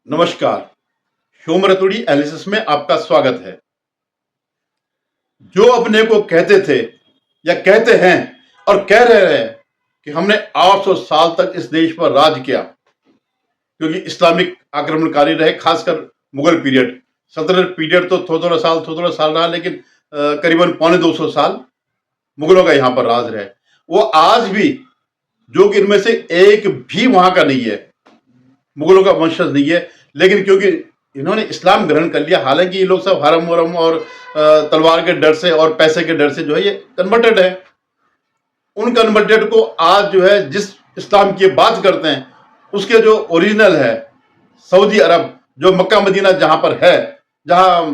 नमस्कार। Hume Raturi analysis में आपका स्वागत है। जो अपने को कहते थे या कहते हैं और कह रहे हैं कि हमने 800 साल तक इस देश पर राज किया, क्योंकि इस्लामिक आक्रमणकारी रहे, खासकर मुगल पीरियड। सल्तनत पीरियड तो थोड़ा थोड़ा साल रहा, लेकिन करीबन 250 साल मुगलों का यहां पर राज रहे। वो आज भी, जो कि इनमें से एक भी वहां का नहीं है, मुगलों का वंशज नहीं है, लेकिन क्योंकि इन्होंने इस्लाम ग्रहण कर लिया, हालांकि ये लोग सब हरम वरम और तलवार के डर से और पैसे के डर से जो है ये कन्वर्टेड है। उन कन्वर्टेड को आज जो है जिस इस्लाम की बात करते हैं, उसके जो ओरिजिनल है सऊदी अरब, जो मक्का मदीना जहां पर है, जहां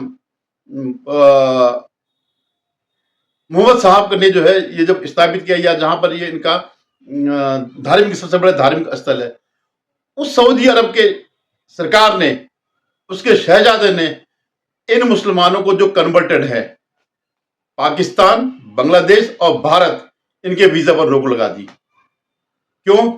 मोहम्मद साहब ने जो है ये जब स्थापित किया, या जहां पर ये इनका धार्मिक, सबसे बड़ा धार्मिक स्थल है, उस सऊदी अरब के सरकार ने, उसके शहजादे ने इन मुसलमानों को जो कन्वर्टेड है, पाकिस्तान, बांग्लादेश और भारत, इनके वीजा पर रोक लगा दी। क्यों?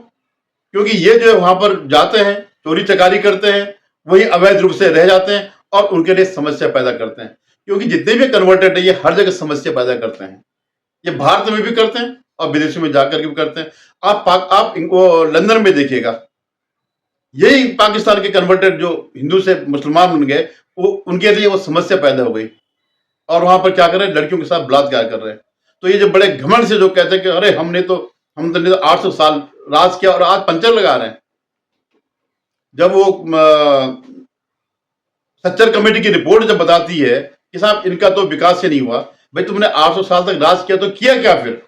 क्योंकि ये जो है वहां पर जाते हैं, चोरी चकारी करते हैं, वही अवैध रूप से रह जाते हैं और उनके लिए समस्या पैदा करते हैं। क्योंकि जितने भी कन्वर्टेड है ये हर जगह समस्या पैदा करते हैं। ये भारत में भी करते हैं और विदेशों में जाकर के भी करते हैं। आप इनको लंदन में देखिएगा, यही पाकिस्तान के कन्वर्टेड जो हिंदू से मुसलमान बन गए, वो उनके लिए वो समस्या पैदा हो गई और वहां पर क्या कर रहे हैं, लड़कियों के साथ बलात्कार कर रहे हैं। तो ये जो बड़े घमंड से जो कहते हैं कि अरे हमने तो 800 साल राज किया और आज पंचर लगा रहे हैं। जब वो सच्चर कमेटी की रिपोर्ट जब बताती है कि साहब इनका तो विकास ही नहीं हुआ, भाई तुमने 800 साल तक राज किया तो किया क्या? फिर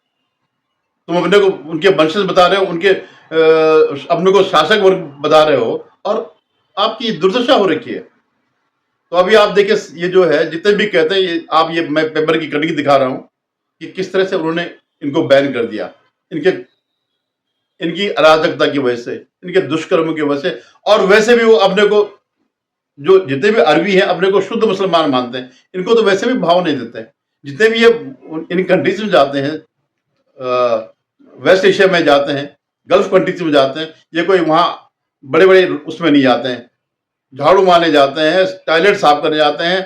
तुम अपने को उनके वंशज बता रहे हो, उनके अपने को शासक वर्ग बता रहे हो, और आपकी दुर्दशा हो रखी है। तो अभी आप देखिए, ये जो है जितने भी कहते हैं, ये मैं पेपर की कटिंग दिखा रहा हूं कि किस तरह से उन्होंने इनको बैन कर दिया, इनकी अराजकता की वजह से, इनके दुष्कर्म की वजह से। और वैसे भी वो अपने को, जो जितने भी अरबी हैं, अपने को शुद्ध मुसलमान मानते हैं, इनको तो वैसे भी भाव नहीं देते हैं। जितने भी ये इन कंट्रीज में जाते हैं, वेस्ट एशिया में जाते हैं, गल्फ कंट्रीज में जाते हैं, ये कोई वहां बड़े बड़े उसमें नहीं जाते हैं, झाड़ू मारने जाते हैं, टॉयलेट साफ करने जाते हैं,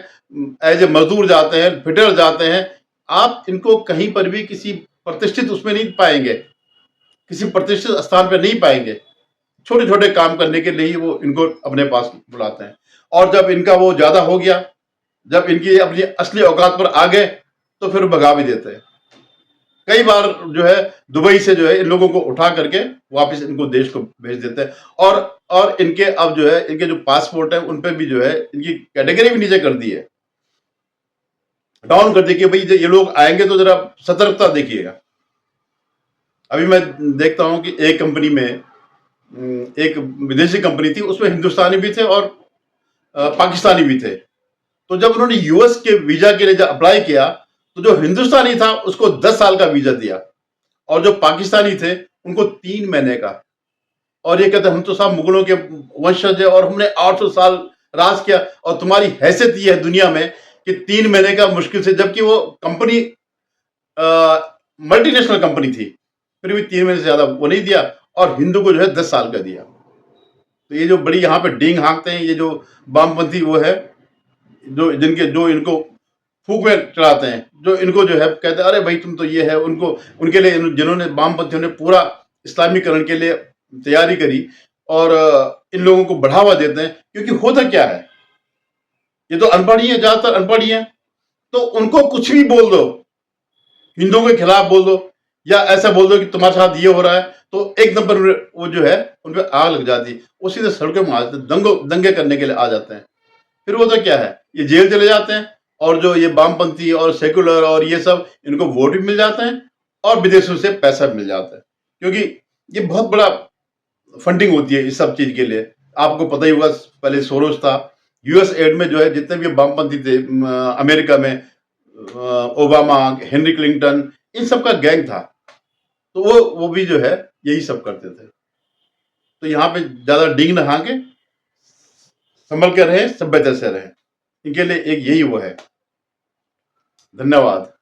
एज ए मजदूर जाते हैं, फिटर जाते हैं। आप इनको कहीं पर भी किसी प्रतिष्ठित उसमें नहीं पाएंगे, किसी प्रतिष्ठित स्थान पर नहीं पाएंगे। छोटे छोटे काम करने के लिए ही वो इनको अपने पास बुलाते हैं। और जब इनका वो ज्यादा हो गया, जब इनकी अपनी असली औकात पर आ गए, तो फिर भगा भी देते हैं। कई बार जो है दुबई से जो है इन लोगों को उठा करके वापस इनको देश को भेज देते हैं। और इनके अब जो है, इनके जो पासपोर्ट है उन पे भी जो है इनकी कैटेगरी भी नीचे कर दी है, डाउन कर दी कि भाई ये लोग आएंगे तो जरा सतर्कता देखिएगा। अभी मैं देखता हूं कि एक कंपनी में, एक विदेशी कंपनी थी, उसमें हिंदुस्तानी भी थे और पाकिस्तानी भी थे। तो जब उन्होंने यूएस के वीजा के लिए जब अप्लाई किया, तो जो हिंदुस्तानी था उसको 10 साल का वीजा दिया, और जो पाकिस्तानी थे उनको 3 महीने का। और ये कहते हम तो साहब मुगलों के वंशज है और हमने 800 साल राज किया, और तुम्हारी हैसियत ये है दुनिया में कि 3 महीने का मुश्किल से, जबकि वो कंपनी मल्टीनेशनल कंपनी थी, फिर भी 3 महीने से ज्यादा वो नहीं दिया, और हिंदू को जो है 10 साल का दिया। तो ये जो बड़ी यहाँ पे डींग हाँकते हैं, ये जो वामपंथी वो है, जो इनको फूक में चढ़ाते हैं, जो इनको जो है कहते हैं अरे भाई तुम तो ये है, उनके लिए जिन्होंने वामपंथियों ने पूरा इस्लामीकरण के लिए तैयारी करी, और इन लोगों को बढ़ावा देते हैं। क्योंकि होता क्या है, ये तो अनपढ़ ही है, ज्यादातर अनपढ़ ही है, तो उनको कुछ भी बोल दो, हिंदुओं के खिलाफ बोल दो, या ऐसा बोल दो कि तुम्हारे साथ ये हो रहा है, तो एक नंबर वो जो है उन पर आग लग जाती है, उसी से सड़कों में आ जाते हैं, दंगे करने के लिए आ जाते हैं। फिर वो तो क्या है, ये जेल चले जाते हैं, और जो ये वामपंथी और सेकुलर और ये सब, इनको वोट भी मिल जाते हैं और विदेशों से पैसा भी मिल जाता है। क्योंकि ये बहुत बड़ा फंडिंग होती है इस सब चीज के लिए। आपको पता ही होगा, पहले सोरोस था, यूएस एड में जो है जितने भी वामपंथी थे अमेरिका में, ओबामा, हेनरी क्लिंटन, इन सब का गैंग था। तो वो भी जो है यही सब करते थे। तो यहाँ पे ज्यादा डींग न हाँके, संभल के रहे, सभ्यता से रहे, इनके लिए एक यही वो है। धन्यवाद।